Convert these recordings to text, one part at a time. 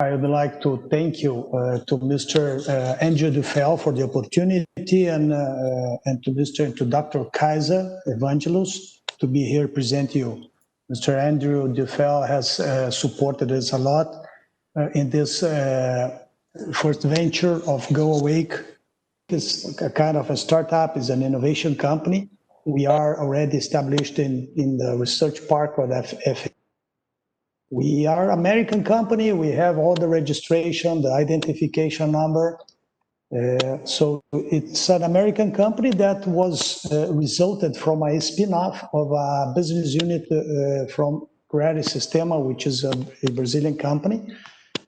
I would like to thank you to Mr. Andrew Dufell for the opportunity and to Dr. Kaiser Evangelos to be here present you. Mr. Andrew Dufell has supported us a lot in this first venture of GoAwake. It's a kind of a startup, it's an innovation company. We are already established in the research park of FMRI. We are an American company. We have all the registration, the identification number. So it's an American company that was resulted from a spin-off of a business unit from Credit Sistema, which is a Brazilian company.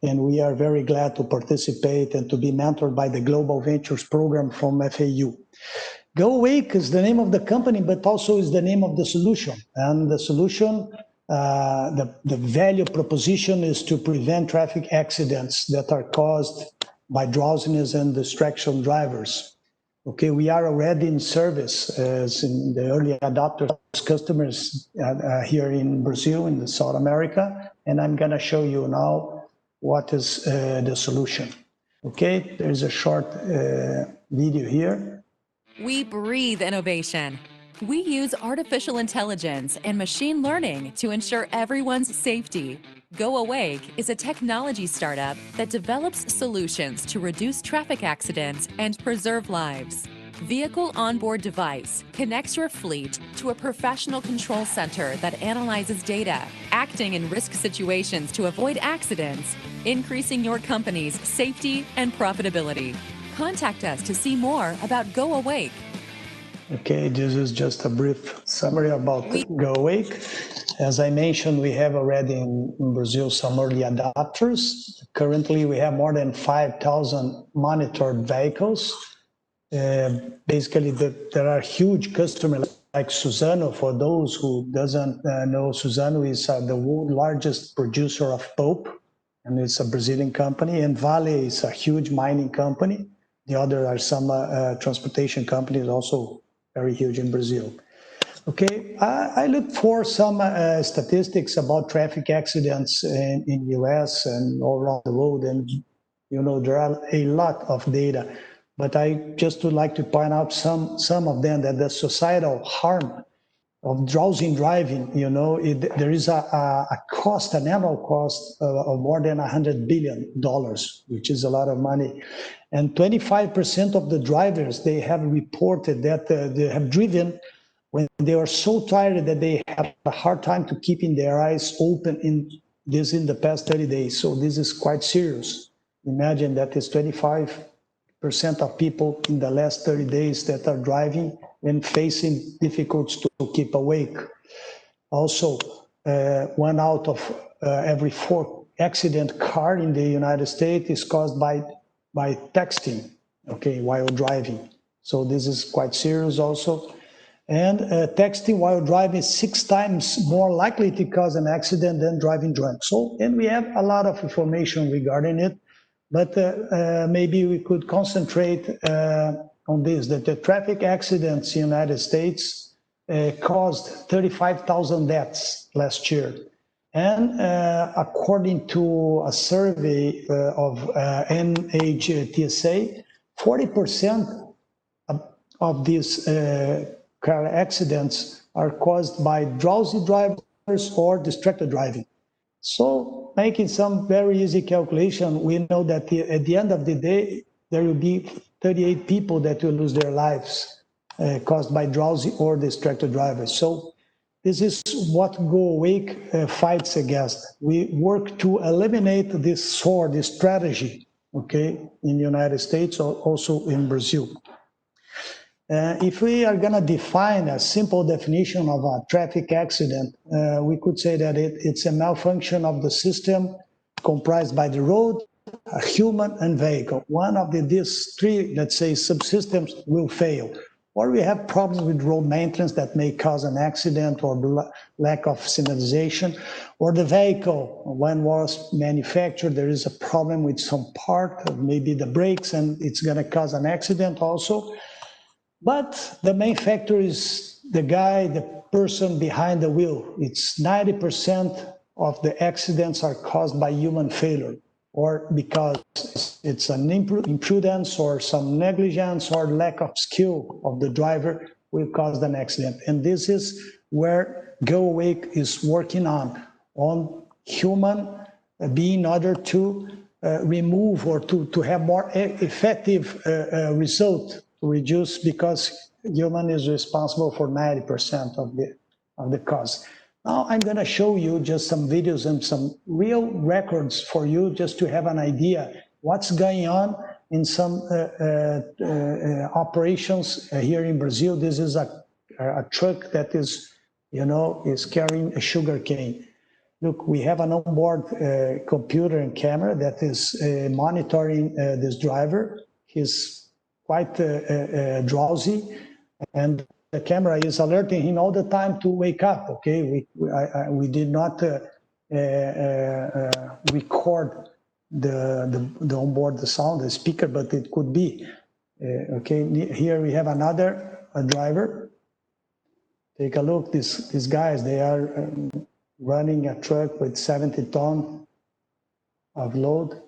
And we are very glad to participate and to be mentored by the Global Ventures program from FAU. GoAwake is the name of the company, but also is the name of the solution. And the solution, the value proposition is to prevent traffic accidents that are caused by drowsiness and distraction drivers. Okay, we are already in service as in the early adopters customers here in Brazil, in South America, and I'm gonna show you now what is the solution. Okay, there's a short video here. We breathe innovation. We use artificial intelligence and machine learning to ensure everyone's safety. GoAwake is a technology startup that develops solutions to reduce traffic accidents and preserve lives. Vehicle onboard device connects your fleet to a professional control center that analyzes data, acting in risk situations to avoid accidents, increasing your company's safety and profitability. Contact us to see more about GoAwake. Okay, this is just a brief summary about GoAwake. As I mentioned, we have already in Brazil some early adopters. Currently, we have more than 5,000 monitored vehicles. Basically, there are huge customers like Suzano. For those who doesn't know, Suzano is the world's largest producer of pulp, and it's a Brazilian company. And Vale is a huge mining company. The other are some transportation companies also very huge in Brazil. Okay, I look for some statistics about traffic accidents in US and all around the world, and you know there are a lot of data, but I just would like to point out some of them, that the societal harm of drowsy driving, you know, there is a cost, an annual cost of more than $100 billion, which is a lot of money. And 25% of the drivers, they have reported that they have driven when they are so tired that they have a hard time to keeping their eyes open in the past 30 days. So this is quite serious. Imagine that is 25% of people in the last 30 days that are driving and facing difficulties to keep awake. Also, 1 out of every 4 accident car in the United States is caused by texting, okay, while driving. So this is quite serious also. And texting while driving is 6 times more likely to cause an accident than driving drunk. So, and we have a lot of information regarding it, but maybe we could concentrate on this, that the traffic accidents in the United States caused 35,000 deaths last year. And according to a survey of NHTSA, 40% of these car accidents are caused by drowsy drivers or distracted driving. So making some very easy calculation, we know that at the end of the day, there will be 38 people that will lose their lives caused by drowsy or distracted drivers. So this is what GoAwake fights against. We work to eliminate this sword, this strategy, okay, in the United States or also in Brazil. If we are going to define a simple definition of a traffic accident, we could say that it's a malfunction of the system comprised by the road, a human, and vehicle. One of these 3, let's say, subsystems will fail. Or we have problems with road maintenance that may cause an accident, or the lack of signalization, or the vehicle, when was manufactured, there is a problem with some part, maybe the brakes, and it's going to cause an accident also. But the main factor is the guy, the person behind the wheel. It's 90% of the accidents are caused by human failure. or because it's an imprudence or some negligence or lack of skill of the driver will cause an accident. And this is where GoAwake is working on human being in order to remove or to have more effective result to reduce, because human is responsible for 90% of the cause. Now I'm going to show you just some videos and some real records for you just to have an idea what's going on in some operations here in Brazil. This is a truck that is, is carrying a sugar cane. Look, we have an onboard computer and camera that is monitoring this driver. He's quite drowsy, and the camera is alerting him all the time to wake up. Okay, we did not record the onboard the sound, the speaker, but it could be. Okay, here we have another driver. Take a look. These guys, they are running a truck with 70 tons of load.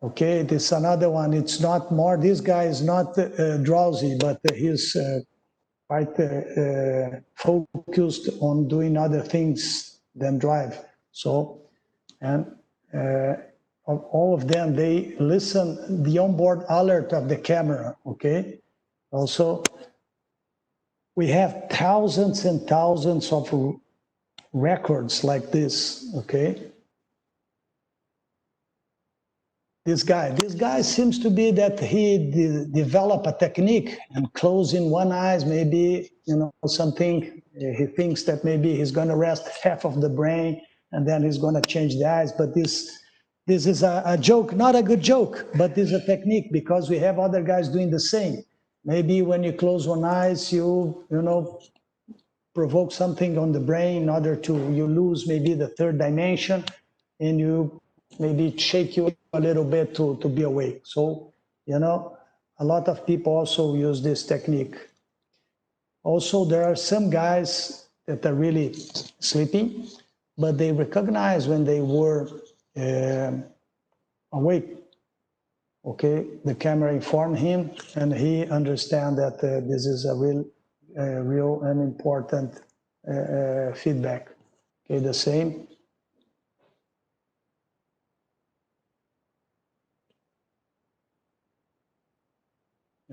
Okay, this another one. It's not more. This guy is not drowsy, but he's quite focused on doing other things than drive. So, and all of them, they listen the onboard alert of the camera. Okay, also. We have thousands and thousands of records like this, okay? This guy seems to be that he developed a technique and closing one eyes, maybe, something, he thinks that maybe he's gonna rest half of the brain and then he's gonna change the eyes, but this is a joke, not a good joke, but this is a technique because we have other guys doing the same. Maybe when you close one eye, you provoke something on the brain in order to, you lose maybe the third dimension, and you maybe shake you a little bit to be awake. So, a lot of people also use this technique. Also, there are some guys that are really sleeping, but they recognize when they were awake. Okay, the camera informed him, and he understands that this is a real and important feedback. Okay, the same.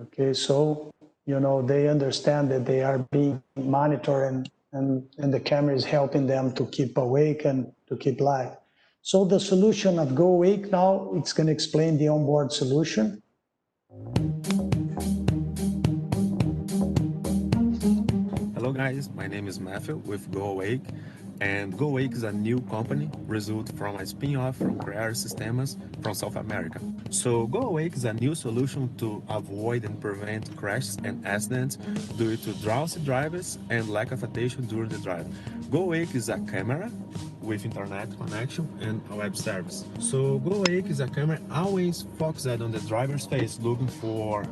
Okay, so they understand that they are being monitored, and the camera is helping them to keep awake and to keep live. So the solution of GoAwake now, it's going to explain the onboard solution. Hello guys, my name is Matthew with GoAwake, and GoAwake is a new company result from a spin-off from Crear Sistemas from South America. So GoAwake is a new solution to avoid and prevent crashes and accidents due to drowsy drivers and lack of attention during the drive. GoAwake is a camera with internet connection and a web service. So GoAwake is a camera always focused on the driver's face, looking for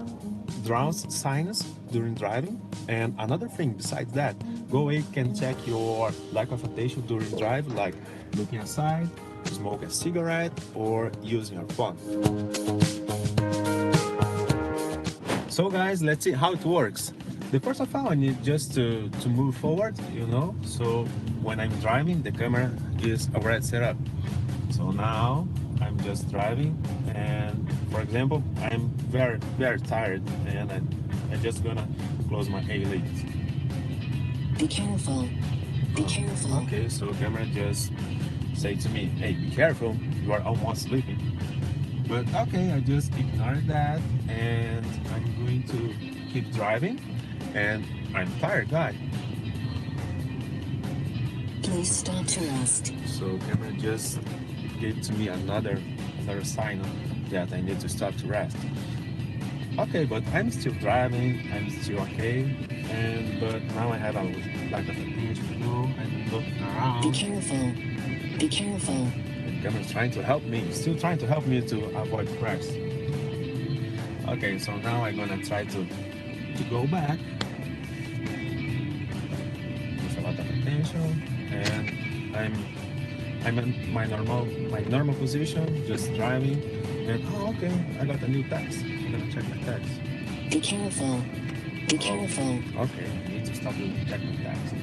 drowsy signs during driving. And another thing besides that, GoAwake can check your lack of attention during drive, like looking aside, smoke a cigarette, or using your phone. So guys, let's see how it works. The first of all, I need just to move forward, so when I'm driving, the camera is already set up. So now I'm just driving, and for example, I'm very, very tired, and I'm just gonna close my eyelids. Be careful. Be careful. Okay, so camera just say to me, hey, be careful, you are almost sleeping. But okay, I just ignored that, and I'm going to keep driving, and I'm tired, guy. Please stop to rest. So camera just gave to me another sign that I need to stop to rest. Okay, but I'm still driving, I'm still okay, but now I have a lack of attention, I'm looking around. Be careful. Be careful. The camera's trying to help me, still trying to help me to avoid crash. Okay, so now I'm gonna try to go back with a lot of attention, and I'm I'm in my normal position, just driving, and okay, I got a new text. I'm gonna check my text. Be careful. Be careful. Okay, I need to stop and check my text.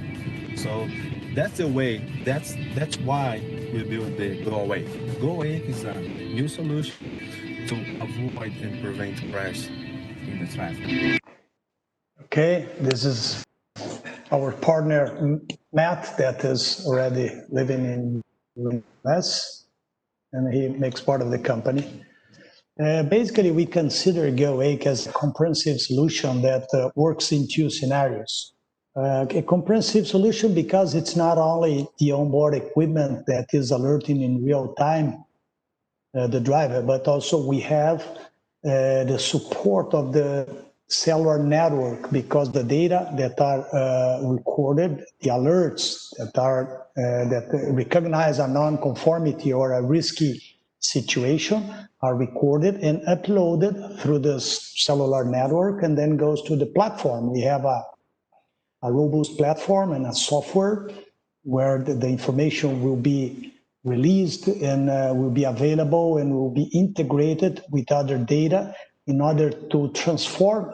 So that's the way. That's why we build the GoAwake. GoAwake is a new solution to avoid and prevent crash in the traffic. Okay, this is our partner Matt that is already living in the US, and he makes part of the company. Basically, we consider GoAwake as a comprehensive solution that works in two scenarios. A comprehensive solution because it's not only the onboard equipment that is alerting in real time the driver, but also we have the support of the cellular network because the data that are recorded, the alerts that are that recognize a non-conformity or a risky situation are recorded and uploaded through the cellular network and then goes to the platform. We have a robust platform and a software where the information will be released and will be available and will be integrated with other data in order to transform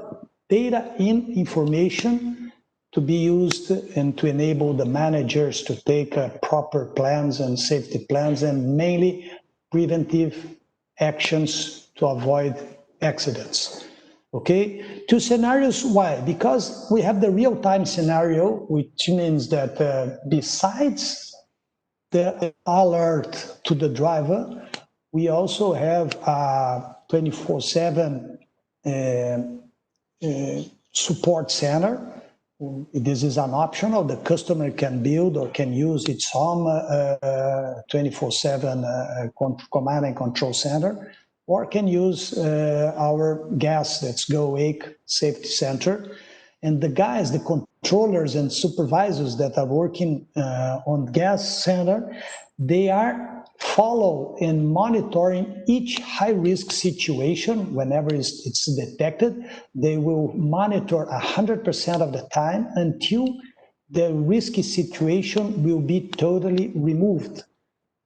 data in information to be used and to enable the managers to take proper plans and safety plans and mainly preventive actions to avoid accidents. Okay, two scenarios. Why? Because we have the real-time scenario, which means that besides the alert to the driver, we also have a 24/7 support center. This is an optional. The customer can build or can use its own 24/7 command and control center, or can use our GAS, that's GoAwake Safety Center. And the guys, the controllers and supervisors that are working on GAS Center, they are follow and monitoring each high-risk situation whenever it's detected. They will monitor 100% of the time until the risky situation will be totally removed.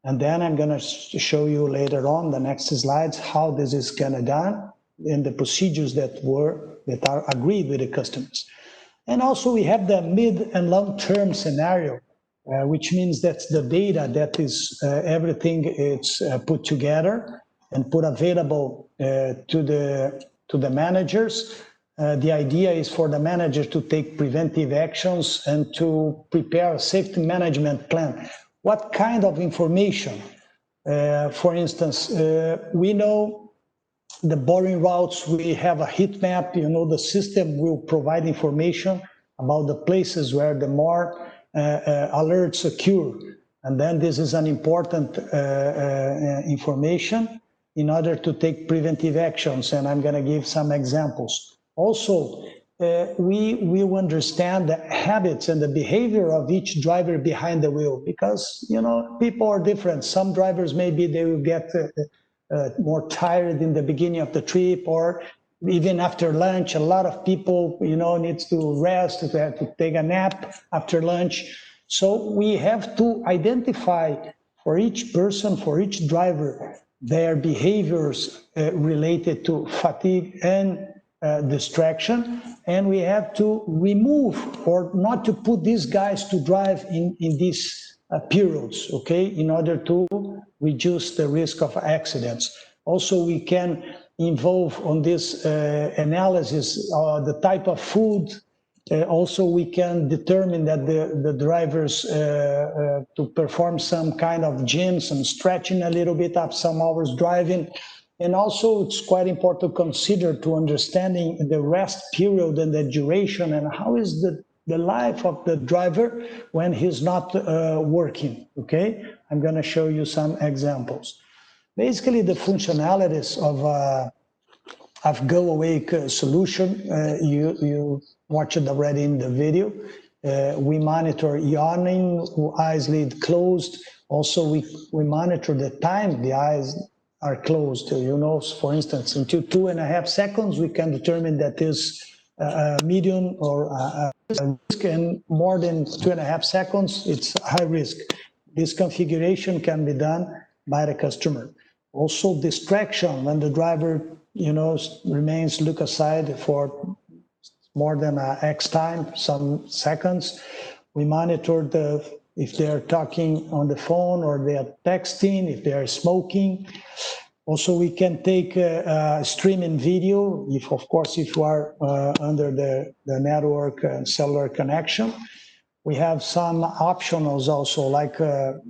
And then I'm going to show you later on the next slides how this is going to be done and the procedures that are agreed with the customers. And also we have the mid and long-term scenario, which means that the data that is everything it's put together and put available to the managers. The idea is for the manager to take preventive actions and to prepare a safety management plan. What kind of information? For instance, we know the boring routes, we have a heat map, the system will provide information about the places where the more alerts occur. And then this is an important information in order to take preventive actions. And I'm gonna give some examples. Also, we will understand the habits and the behavior of each driver behind the wheel because, people are different. Some drivers, maybe they will get more tired in the beginning of the trip or even after lunch. A lot of people, needs to rest, to take a nap after lunch. So we have to identify for each person, for each driver, their behaviors related to fatigue and distraction, and we have to remove or not to put these guys to drive in these periods, okay, in order to reduce the risk of accidents. Also, we can involve on this analysis the type of food. Also, we can determine that the drivers to perform some kind of gym, some stretching a little bit up some hours driving. And also, it's quite important to consider to understanding the rest period and the duration and how is the life of the driver when he's not working, okay? I'm gonna show you some examples. Basically, the functionalities of GoAwake solution, you watched it already in the video. We monitor yawning, eyes lid closed. Also, we monitor the time the eyes are closed. For instance, into 2.5 seconds, we can determine that is medium or risk, and more than 2.5 seconds, it's high risk. this configuration can be done by the customer. Also distraction, when the driver, remains look aside for more than X time, some seconds. We monitor if they're talking on the phone or they are texting, if they are smoking. Also, we can take streaming video, of course, if you are under the network cellular connection. We have some optionals also, like a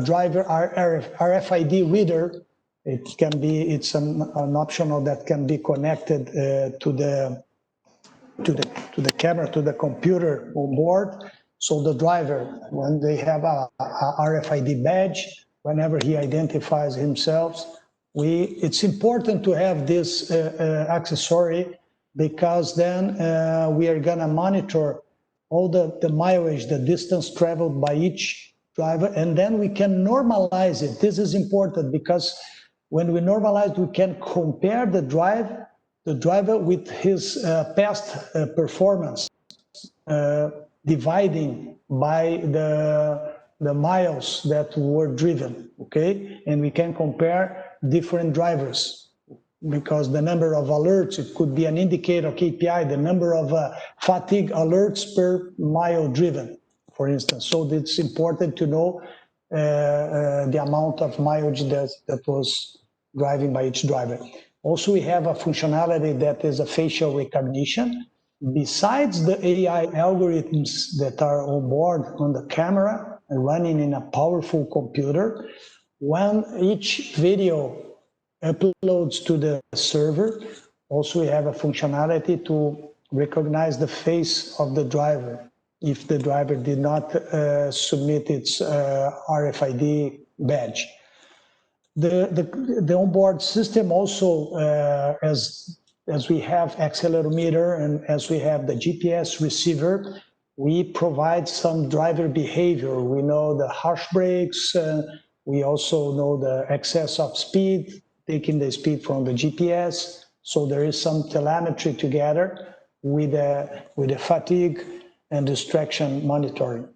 driver RFID reader. It's an optional that can be connected to the camera, to the computer on board. So the driver, when they have a RFID badge, whenever he identifies himself, it's important to have this accessory, because then we are gonna monitor all the mileage, the distance traveled by each driver, and then we can normalize it. This is important because when we normalize, we can compare the driver with his past performance, dividing by the miles that were driven, okay? And we can compare different drivers, because the number of alerts, it could be an indicator, KPI, the number of fatigue alerts per mile driven, for instance. So it's important to know the amount of mileage that was driving by each driver. Also, we have a functionality that is a facial recognition. Besides the AI algorithms that are on board on the camera and running in a powerful computer, when each video uploads to the server, also we have a functionality to recognize the face of the driver if the driver did not submit its RFID badge. The onboard system also, as we have accelerometer and as we have the GPS receiver, we provide some driver behavior. We know the harsh brakes, we also know the excess of speed, taking the speed from the GPS. So there is some telemetry together with the fatigue and distraction monitoring.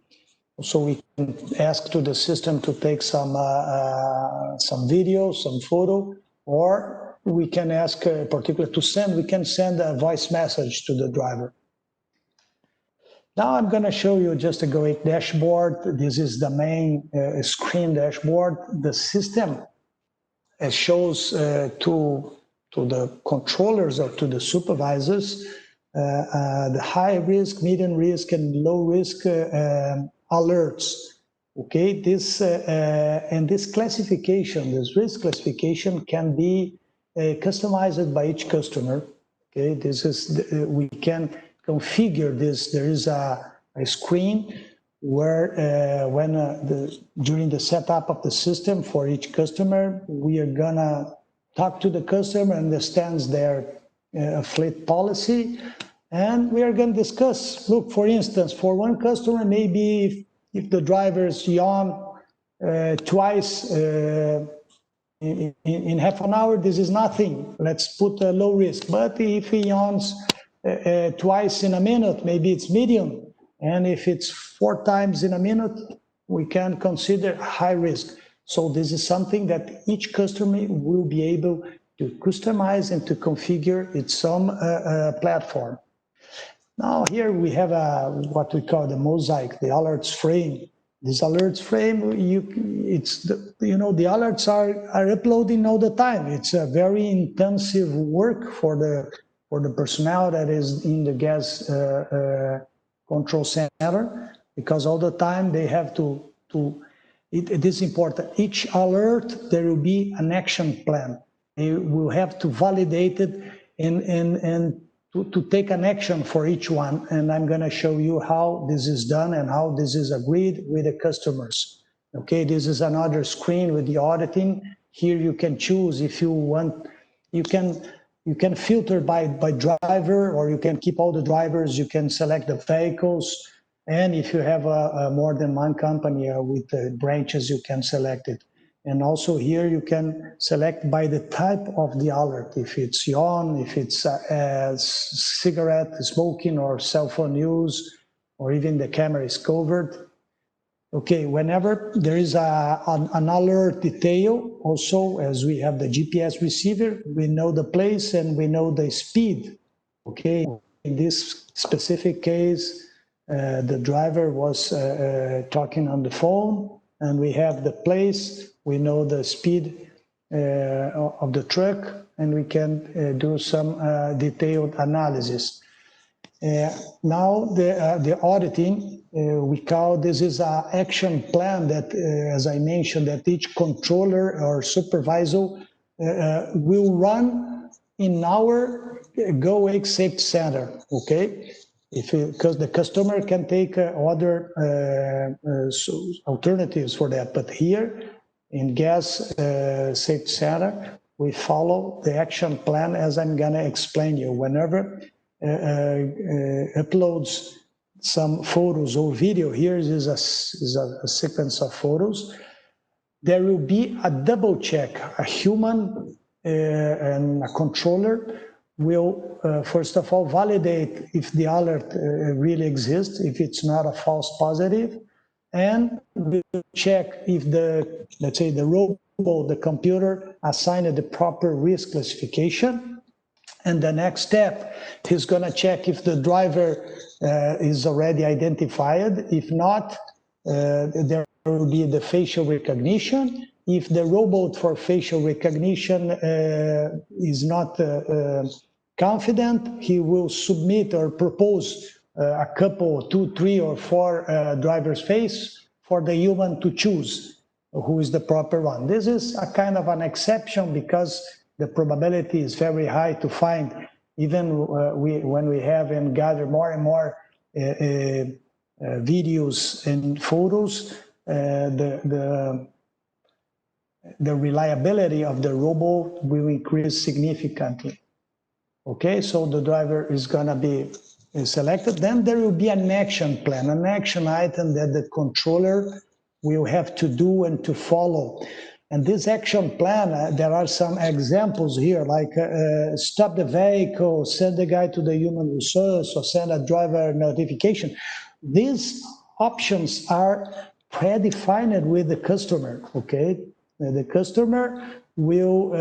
So we can ask to the system to take some video, some photo, or we can ask particular we can send a voice message to the driver. Now I'm going to show you just a GoAwake dashboard. This is the main screen dashboard. The system shows to the controllers or to the supervisors the high risk, medium risk, and low risk alerts. Okay, this and this classification, this risk classification, can be customized by each customer. Okay, this is we can configure this. There is a screen where during the setup of the system for each customer, we are gonna talk to the customer, understands their fleet policy, and we are gonna discuss, look, for instance, for one customer, maybe if the drivers yawn twice in half an hour, this is nothing. Let's put a low risk. But if he yawns twice in a minute, maybe it's medium. And if it's 4 times in a minute, we can consider high risk. So this is something that each customer will be able to customize and to configure its own platform. Now here we have what we call the mosaic, the alerts frame. This alerts frame, the alerts are uploading all the time. It's a very intensive work for the personnel that is in the gas control center, because all the time they have it is important. Each alert, there will be an action plan. They will have to validate it and to take an action for each one. And I'm going to show you how this is done and how this is agreed with the customers. Okay, this is another screen with the auditing. Here you can choose if you want, you can filter by driver, or you can keep all the drivers, you can select the vehicles. And if you have more than one company with branches, you can select it. And also here you can select by the type of the alert, if it's yawn, if it's cigarette smoking or cell phone use, or even the camera is covered. Okay, whenever there is an alert detail, also as we have the GPS receiver, we know the place and we know the speed. Okay, in this specific case, the driver was talking on the phone, and we have the place, we know the speed of the truck, and we can do some detailed analysis. Now the auditing, we call this is an action plan that, as I mentioned, that each controller or supervisor will run in our GoAwake Safety Center, okay? Because the customer can take other alternatives for that, but here in Gas Safety Center, we follow the action plan as I'm gonna explain you. Whenever uploads some photos or video, here is a sequence of photos, there will be a double check. A human and a controller will, first of all, validate if the alert really exists, if it's not a false positive, and we'll check if the, let's say, the robot, the computer, assigned the proper risk classification. And the next step, he's going to check if the driver is already identified. If not, there will be the facial recognition. If the robot for facial recognition is not confident, he will submit or propose a couple, 2, 3, or 4 driver's face for the human to choose who is the proper one. This is a kind of an exception because the probability is very high to find, even when we have and gather more and more videos and photos, the reliability of the robot will increase significantly. Okay, so the driver is gonna be selected. Then there will be an action plan, an action item that the controller will have to do and to follow. And this action plan, there are some examples here, like stop the vehicle, send the guy to the human resource, or send a driver notification. These options are predefined with the customer, okay? The customer will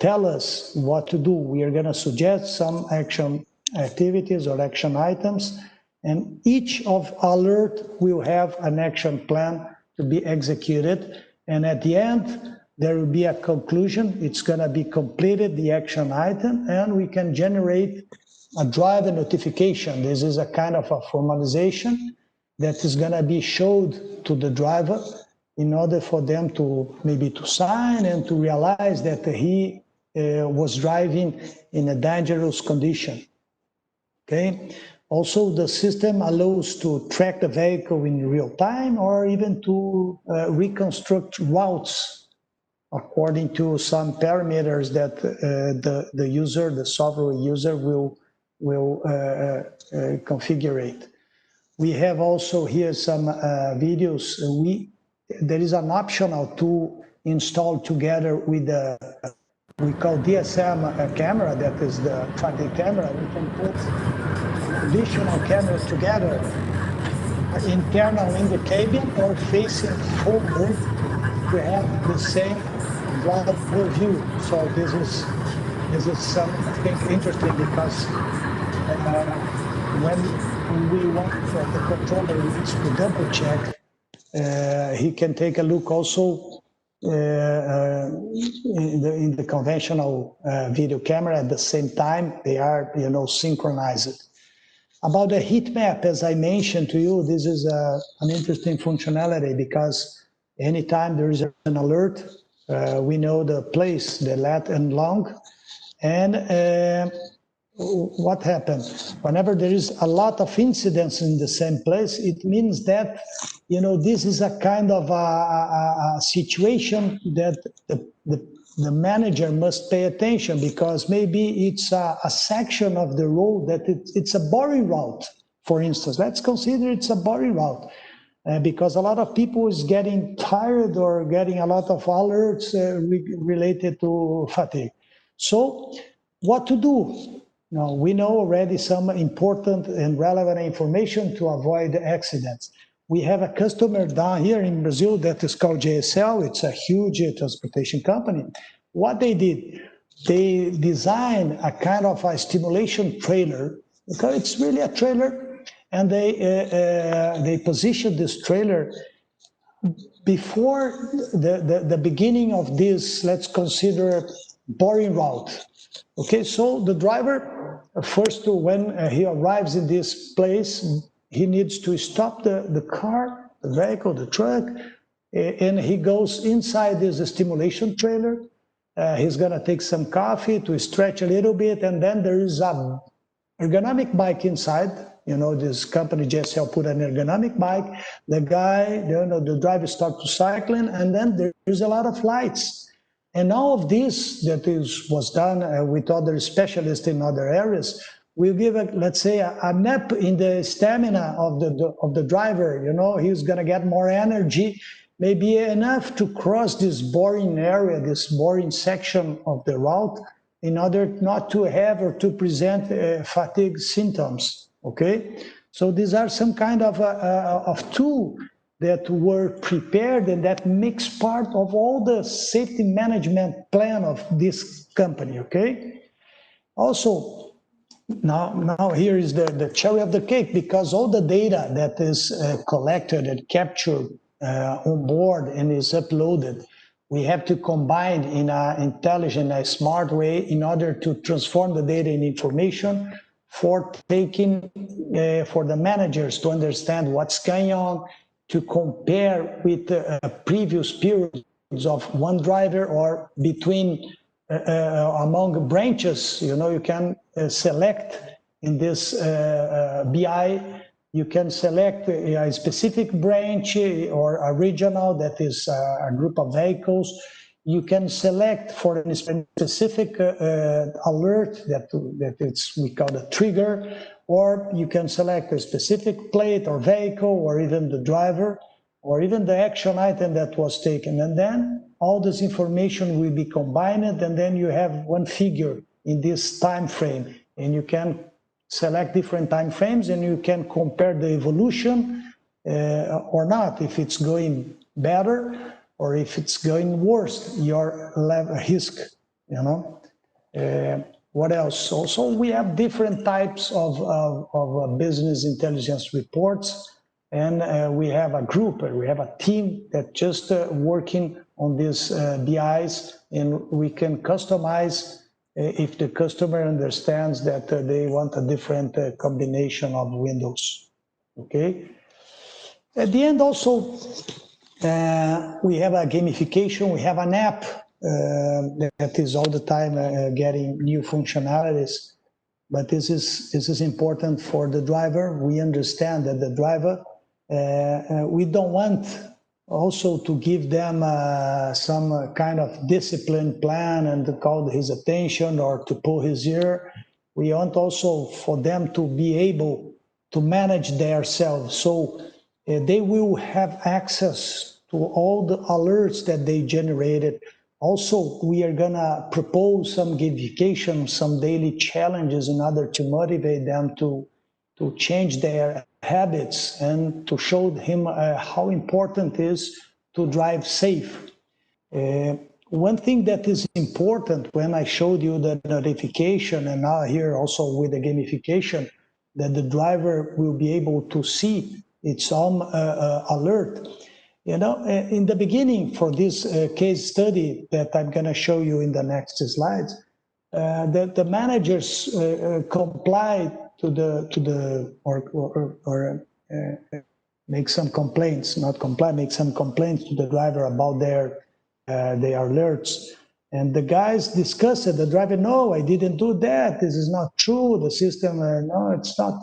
tell us what to do. We are gonna suggest some action activities or action items, and each of alert will have an action plan to be executed. And at the end, there will be a conclusion. It's going to be completed, the action item, and we can generate a driver notification. This is a kind of a formalization that is going to be showed to the driver in order for them to maybe to sign and to realize that he was driving in a dangerous condition. Okay. Also, the system allows to track the vehicle in real time or even to reconstruct routes according to some parameters that the user, the software user will configure. We have also here some videos. There is an optional to install together with the, we call DSM camera, that is the tracking camera. We can put additional cameras together, internal in the cabin or facing forward to have the same driver view. So this is something interesting because when we want the controller needs to double check, he can take a look also in the conventional video camera at the same time. They are, synchronized. About the heat map, as I mentioned to you, this is an interesting functionality because anytime there is an alert, we know the place, the lat and long, and what happens whenever there is a lot of incidents in the same place. It means that this is a kind of a situation that the manager must pay attention, because maybe it's a section of the road that it's a boring route. For instance, let's consider it's a boring route because a lot of people is getting tired or getting a lot of alerts related to fatigue. So what to do? Now, we know already some important and relevant information to avoid accidents. we have a customer down here in Brazil that is called JSL. It's a huge transportation company. What they did, they designed a kind of a stimulation trailer, because it's really a trailer, and they positioned this trailer before the beginning of this, let's consider, boring route. Okay, so the driver, first, when he arrives in this place, he needs to stop the car, the vehicle, the truck, and he goes inside this stimulation trailer. He's gonna take some coffee to stretch a little bit, and then there is a ergonomic bike inside. You know, this company JSL put an ergonomic bike. The guy, the driver starts to cycling, and then there's a lot of lights. And all of this that was done with other specialists in other areas will give, let's say, a nap in the stamina of the driver. You know, he's going to get more energy, maybe enough to cross this boring area, this boring section of the route, in order not to have or to present fatigue symptoms. Okay, so these are some kind of tool that were prepared and that makes part of all the safety management plan of this company. Okay, also now here is the cherry of the cake, because all the data that is collected and captured on board and is uploaded, we have to combine in an intelligent, a smart way in order to transform the data in information for taking, for the managers to understand what's going on, to compare with previous periods of one driver or between among branches. You know, you can select in this BI, you can select a specific branch or a regional that is a group of vehicles. You can select for a specific alert that it's, we call a trigger, or you can select a specific plate or vehicle, or even the driver, or even the action item that was taken. And then all this information will be combined, and then you have one figure in this time frame, and you can select different time frames, and you can compare the evolution or not, if it's going better or if it's going worse, your level risk, you know. What else? Also, we have different types of business intelligence reports, and we have a group, we have a team that just working on these BIs, and we can customize if the customer understands that they want a different combination of windows. Okay. At the end, also, we have a gamification, we have an app that is all the time getting new functionalities. But this is important for the driver. We understand that the driver, we don't want also to give them some kind of discipline plan and to call his attention or to pull his ear. We want also for them to be able to manage themselves. So they will have access to all the alerts that they generated. Also, we are gonna propose some gamification, some daily challenges in order to motivate them to change their habits and to show him how important it is to drive safe. One thing that is important when I showed you the notification, and now here also with the gamification, that the driver will be able to see its own alert. You know, in the beginning for this case study that I'm going to show you in the next slides, the managers comply or make some complaints, not comply, make some complaints to the driver about their alerts. And the guys discuss it. The driver, no, I didn't do that. This is not true. The system, no, it's not.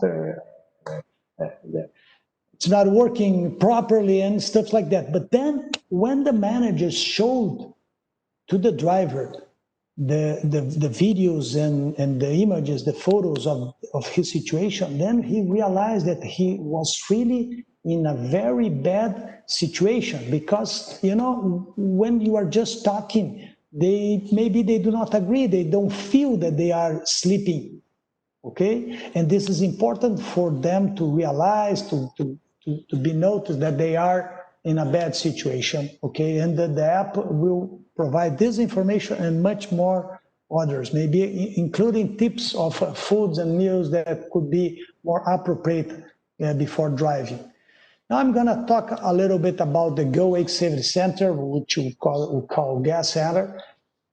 It's not working properly and stuff like that. But then when the managers showed to the driver the videos and the images, the photos of his situation, then he realized that he was really in a very bad situation, because, you know, when you are just talking, maybe they do not agree, they don't feel that they are sleeping. Okay, and this is important for them to realize, to to be noticed that they are in a bad situation, okay? And the app will provide this information and much more others, maybe including tips of foods and meals that could be more appropriate before driving. Now I'm going to talk a little bit about the GoAwake Safety Center, which we call Gas Center.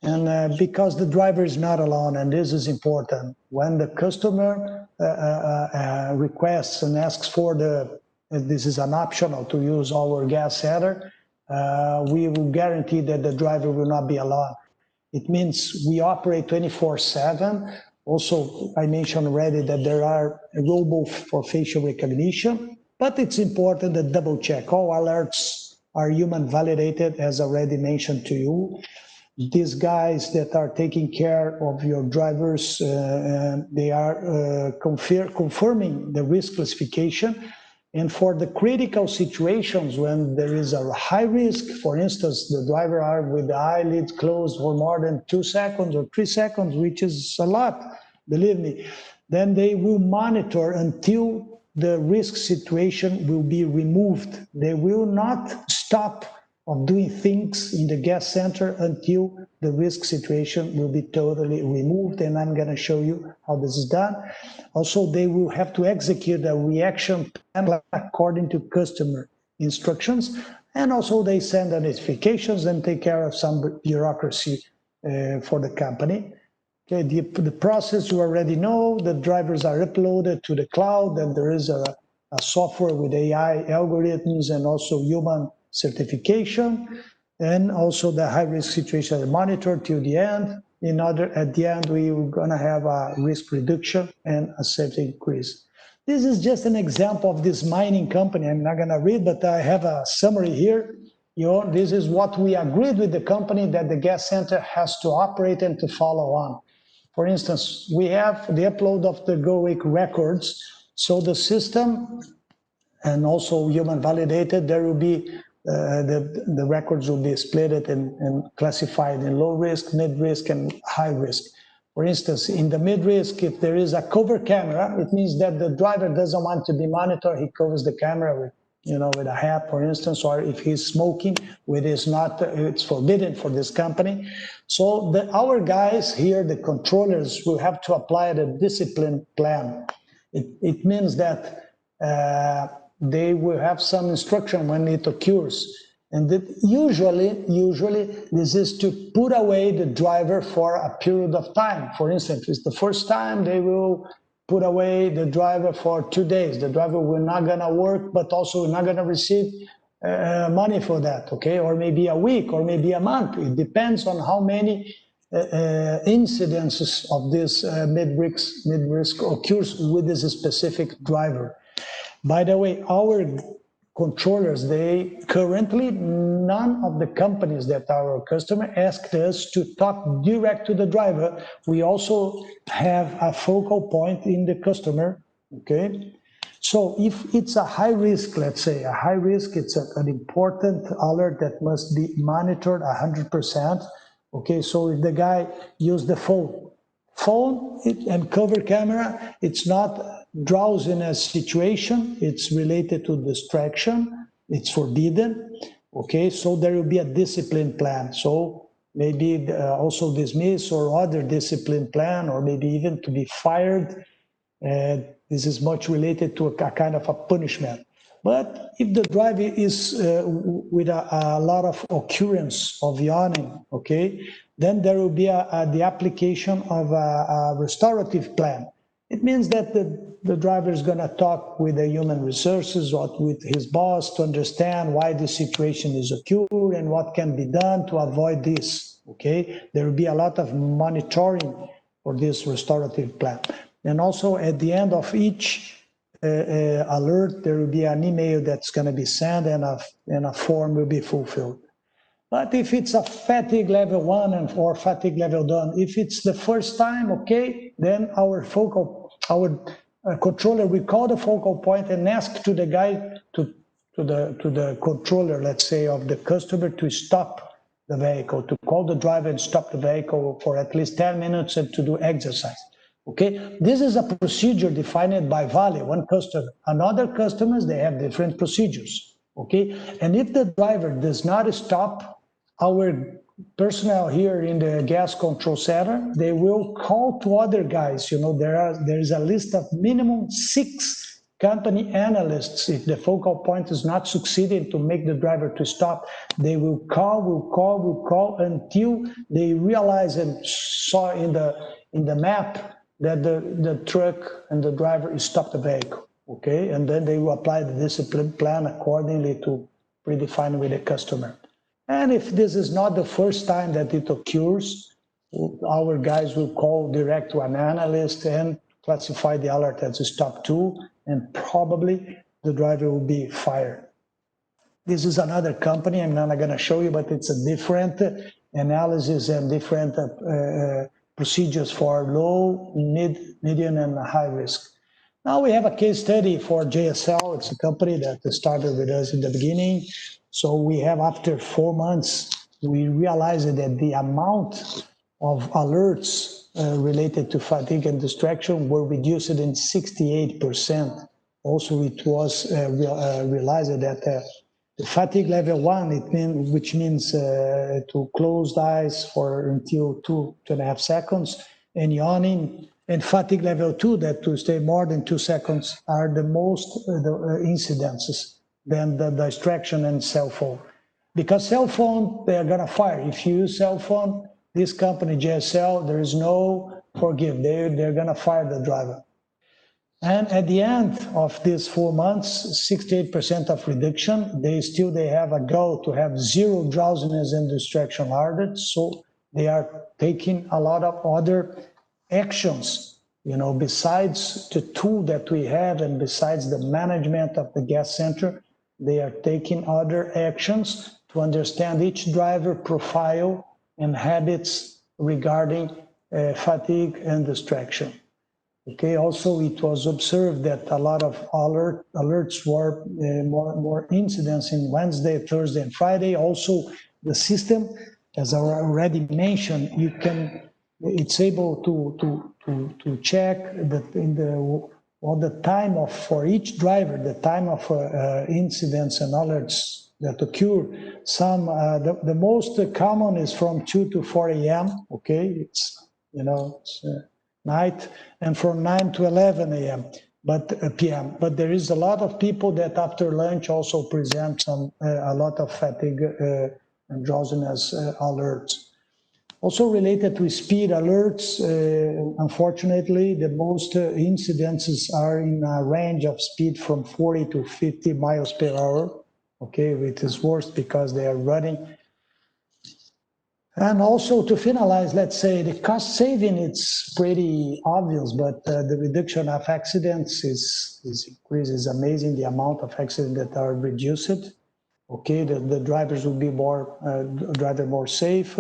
And because the driver is not alone, and this is important, when the customer requests and asks for this is an optional to use our gas center, we will guarantee that the driver will not be alone. It means we operate 24/7. Also, I mentioned already that there are robots for facial recognition, but it's important to double check. All alerts are human validated, as already mentioned to you. These guys that are taking care of your drivers, they are confirming the risk classification. And for the critical situations when there is a high risk, for instance, the driver are with the eyelids closed for more than 2 seconds or 3 seconds, which is a lot, believe me, then they will monitor until the risk situation will be removed. They will not stop of doing things in the gas center until the risk situation will be totally removed, and I'm going to show you how this is done. Also, they will have to execute a reaction plan according to customer instructions, and also they send the notifications and take care of some bureaucracy for the company. Okay, the process you already know, the drivers are uploaded to the cloud, and there is a software with AI algorithms and also human certification, and also the high-risk situation are monitored till the end. At the end, we're going to have a risk reduction and a safety increase. This is just an example of this mining company. I'm not going to read, but I have a summary here. This is what we agreed with the company that the gas center has to operate and to follow on. For instance, we have the upload of the GoAwake records. So the system and also human validated, there will be the records will be split and classified in low risk, mid risk, and high risk. For instance, in the mid risk, if there is a cover camera, it means that the driver doesn't want to be monitored. He covers the camera with, with a hat, for instance, or if he's smoking, it's forbidden for this company. So our guys here, the controllers, will have to apply the discipline plan. It means that they will have some instruction when it occurs. And that usually this is to put away the driver for a period of time. For instance, if it's the first time, they will put away the driver for 2 days. The driver will not gonna work, but also not gonna receive money for that, okay? Or maybe a week, or maybe a month. It depends on how many incidences of this mid-risk occurs with this specific driver. By the way, our controllers, currently, none of the companies that our customer asked us to talk direct to the driver. We also have a focal point in the customer, okay? So if it's a high risk, let's say, a high risk, it's an important alert that must be monitored 100%, okay? So if the guy used the phone and cover camera, it's not drowsiness situation, it's related to distraction, it's forbidden, okay? So there will be a discipline plan. So maybe also dismiss or other discipline plan, or maybe even to be fired. This is much related to a kind of a punishment. But if the driver is with a lot of occurrence of yawning, okay, then there will be the application of a restorative plan. It means that the driver is going to talk with the human resources or with his boss to understand why the situation is occurring and what can be done to avoid this, okay? There will be a lot of monitoring for this restorative plan. And also at the end of each alert, there will be an email that's going to be sent and a form will be fulfilled. But if it's a fatigue level 1 or fatigue level 2, if it's the first time, okay, then our controller will call the focal point and ask to the guy, to the controller, let's say, of the customer to stop the vehicle, to call the driver and stop the vehicle for at least 10 minutes and to do exercise. Okay, this is a procedure defined by Vale, one customer. Another customers, they have different procedures. Okay, and if the driver does not stop, our personnel here in the gas control center, they will call to other guys. You know, there is a list of minimum 6 company analysts. If the focal point is not succeeding to make the driver to stop, they will call until they realize and saw in the map that the truck and the driver stopped the vehicle, okay? And then they will apply the discipline plan accordingly to predefine with the customer. And if this is not the first time that it occurs, our guys will call direct to an analyst and classify the alert as a stop 2, and probably the driver will be fired. This is another company, I'm not going to show you, but it's a different analysis and different procedures for low, medium, and high risk. Now we have a case study for JSL. It's a company that started with us in the beginning. So we have, after 4 months, we realized that the amount of alerts related to fatigue and distraction were reduced in 68%. Also, it was realized that the fatigue level 1, which means to close the eyes for until 2.5 seconds, and yawning, and fatigue level 2, that to stay more than 2 seconds, are the most incidences than the distraction and cell phone. Because cell phone, they are gonna fire. If you use cell phone, this company, JSL, there is no forgive. They're gonna fire the driver. And at the end of these 4 months, 68% of reduction, they have a goal to have 0 drowsiness and distraction alerts. So they are taking a lot of other actions, you know, besides the tool that we have and besides the management of the gas center, they are taking other actions to understand each driver profile and habits regarding fatigue and distraction. Okay, also it was observed that a lot of alerts were more incidents in Wednesday, Thursday, and Friday. Also, the system, as I already mentioned, it's able to check that the time of, for each driver, the time of incidents and alerts that occur. Some the most common is from 2 to 4 a.m. Okay, it's night, and from 9 to 11 a.m. p.m. But there is a lot of people that after lunch also present a lot of fatigue and drowsiness alerts. Also related to speed alerts, unfortunately, the most incidences are in a range of speed from 40 to 50 miles per hour. Okay, which is worse because they are running. And also to finalize, let's say the cost saving, it's pretty obvious, but the reduction of accidents is amazing. The amount of accidents that are reduced. Okay, the drivers will be more safe.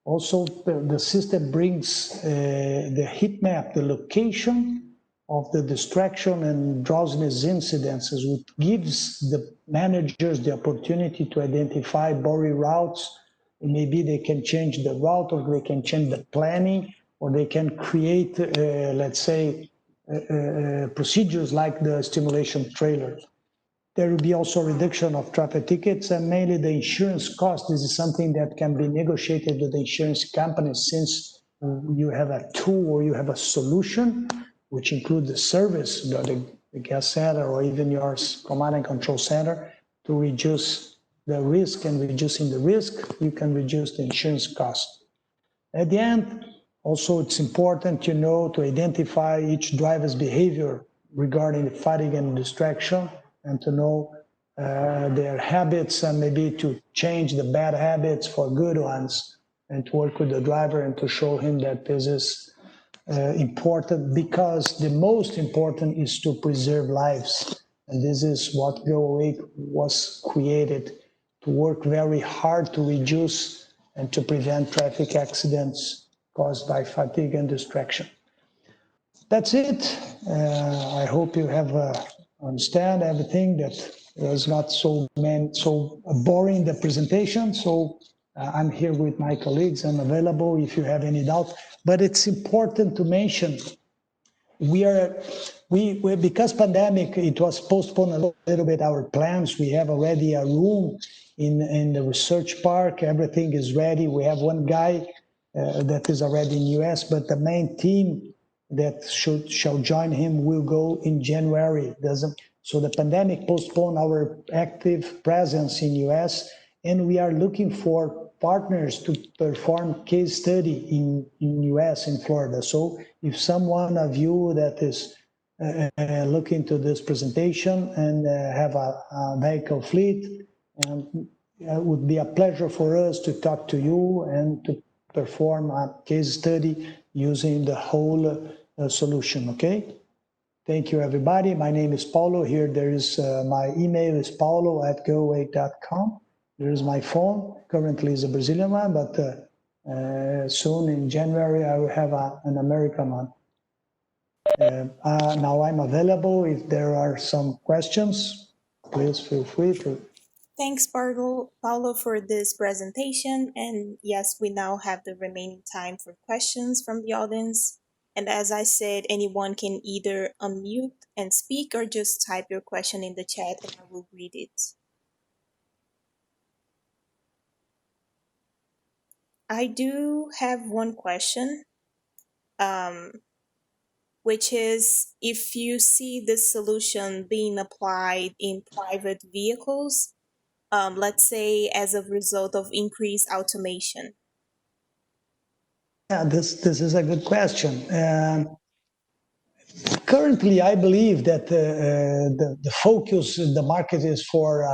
Also, the system brings the Heatmap, the location of the distraction and drowsiness incidences, which gives the managers the opportunity to identify blurry routes. Maybe they can change the route, or they can change the planning, or they can create, let's say, procedures like the stimulation trailer. There will be also a reduction of traffic tickets, and mainly the insurance cost. This is something that can be negotiated with the insurance companies, since you have a tool or you have a solution, which includes the service, the gas center, or even your command and control center, to reduce the risk, and reducing the risk, you can reduce the insurance cost. At the end, also it's important to identify each driver's behavior regarding the fatigue and distraction, and to know their habits, and maybe to change the bad habits for good ones, and to work with the driver and to show him that this is important, because the most important is to preserve lives. And this is what GoAwake was created, to work very hard to reduce and to prevent traffic accidents caused by fatigue and distraction. That's it. I hope you have understand everything, that was not so boring, the presentation. So I'm here with my colleagues. I'm available if you have any doubt. But it's important to mention we because pandemic, it was postponed a little bit our plans. We have already a room in the research park. Everything is ready. We have one guy that is already in US, but the main team that shall join him will go in January. So the pandemic postponed our active presence in US, and we are looking for partners to perform case study in US, in Florida. So if someone of you that is looking to this presentation and have a vehicle fleet, it would be a pleasure for us to talk to you and to perform a case study using the whole solution, okay? Thank you, everybody. My name is Paulo. Here there is my email is paulo@goawake.com. There is my phone. Currently is a Brazilian one, but soon in January I will have an American one. Now I'm available. If there are some questions, please feel free to. Thanks, Paulo, for this presentation. And yes, we now have the remaining time for questions from the audience. And as I said, anyone can either unmute and speak or just type your question in the chat and I will read it. I do have one question, which is if you see this solution being applied in private vehicles, let's say as a result of increased automation. Yeah, this is a good question. Currently, I believe that the focus in the market is for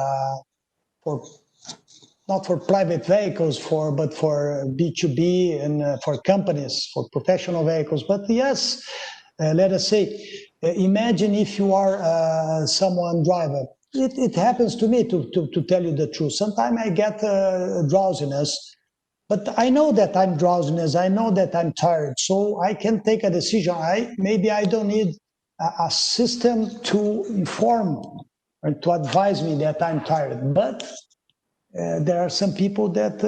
not for private vehicles, but for B2B and for companies, for professional vehicles. But yes, let us say, imagine if you are someone driver. It happens to me, to tell you the truth. Sometimes I get drowsiness, but I know that I'm drowsiness. I know that I'm tired, so I can take a decision. Maybe I don't need a system to inform or to advise me that I'm tired, but there are some people that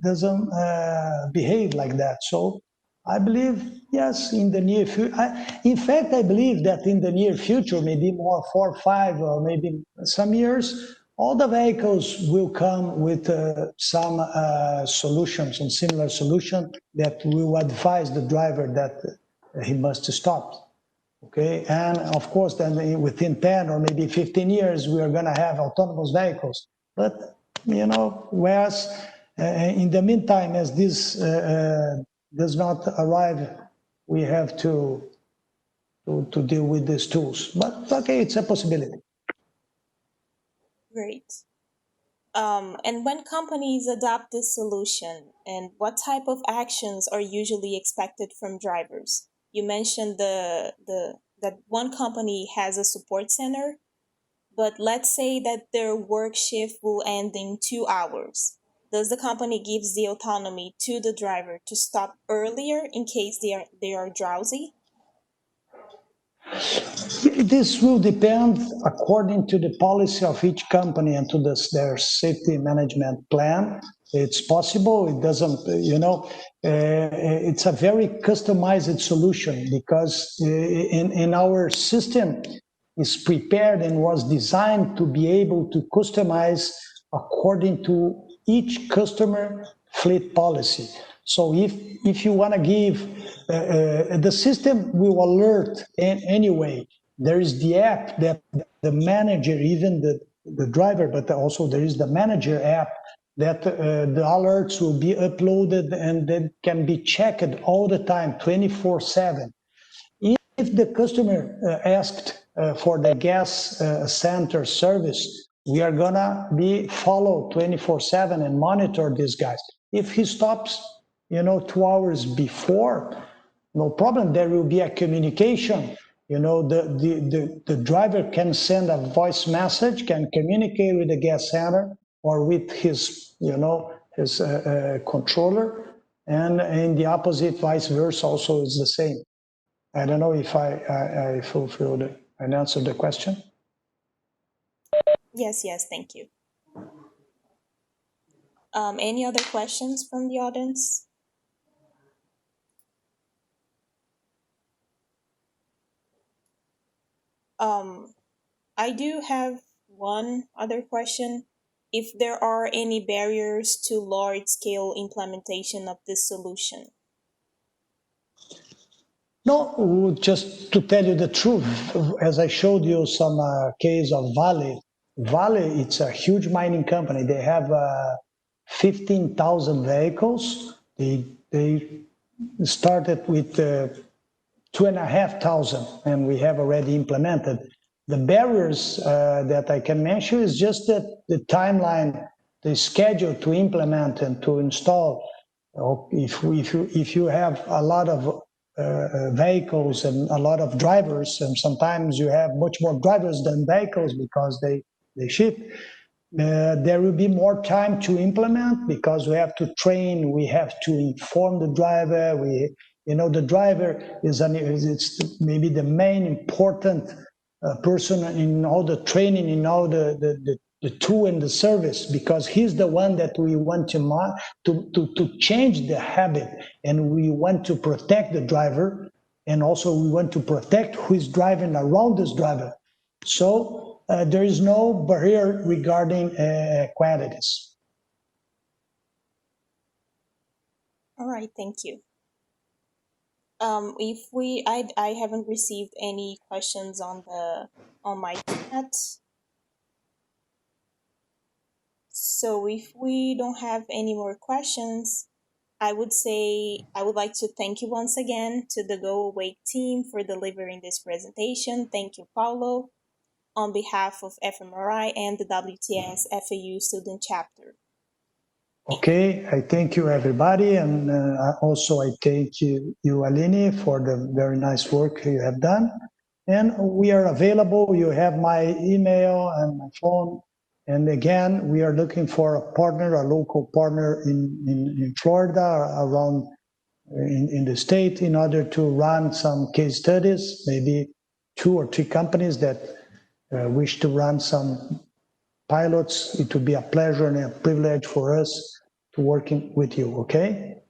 doesn't behave like that. So I believe, yes, in the near future. In fact, I believe that in the near future, maybe more 4 or 5 or maybe some years, all the vehicles will come with some solutions and similar solution that will advise the driver that he must stop. Okay, and of course, then within 10 or maybe 15 years, we are going to have autonomous vehicles. But, whereas in the meantime, as this does not arrive, we have to deal with these tools. But okay, it's a possibility. Great. And when companies adopt this solution, and what type of actions are usually expected from drivers? You mentioned that one company has a support center, but let's say that their work shift will end in 2 hours. Does the company gives the autonomy to the driver to stop earlier in case they are drowsy? This will depend according to the policy of each company and to their safety management plan. It's possible. It doesn't, it's a very customized solution because in our system is prepared and was designed to be able to customize according to each customer fleet policy. So if you want to give, the system will alert anyway. There is the app that the manager, even the driver, but also there is the manager app that the alerts will be uploaded and then can be checked all the time, 24/7. If the customer asked for the gas center service, we are gonna be followed 24/7 and monitor these guys. If he stops, 2 hours before, no problem. There will be a communication. The driver can send a voice message, can communicate with the gas center or with his, his controller, and in the opposite, vice versa, also is the same. I don't know if I fulfilled and answered the question. Yes, thank you. Any other questions from the audience? I do have one other question. If there are any barriers to large-scale implementation of this solution? No, just to tell you the truth, as I showed you some case of Vale. Vale, it's a huge mining company. They have 15,000 vehicles. They started with 2,500, and we have already implemented. The barriers that I can mention is just that the timeline, the schedule to implement and to install. If you have a lot of vehicles and a lot of drivers, and sometimes you have much more drivers than vehicles because they shift, there will be more time to implement because we have to train, we have to inform the driver. The driver it's maybe the main important person in all the training, in all the tool and the service, because he's the one that we want to change the habit, and we want to protect the driver, and also we want to protect who is driving around this driver. So there is no barrier regarding quantities. All right, thank you. I haven't received any questions on my chat. So if we don't have any more questions, I would like to thank you once again to the GoAwake team for delivering this presentation. Thank you, Paulo, on behalf of FMRI and the WTS FAU student chapter. Okay, I thank you, everybody, and also I thank you, Aline, for the very nice work you have done. And we are available. You have my email and my phone. And again, we are looking for a partner, a local partner in Florida, around in the state, in order to run some case studies, maybe 2 or 3 companies that wish to run some pilots. It would be a pleasure and a privilege for us to working with you, okay?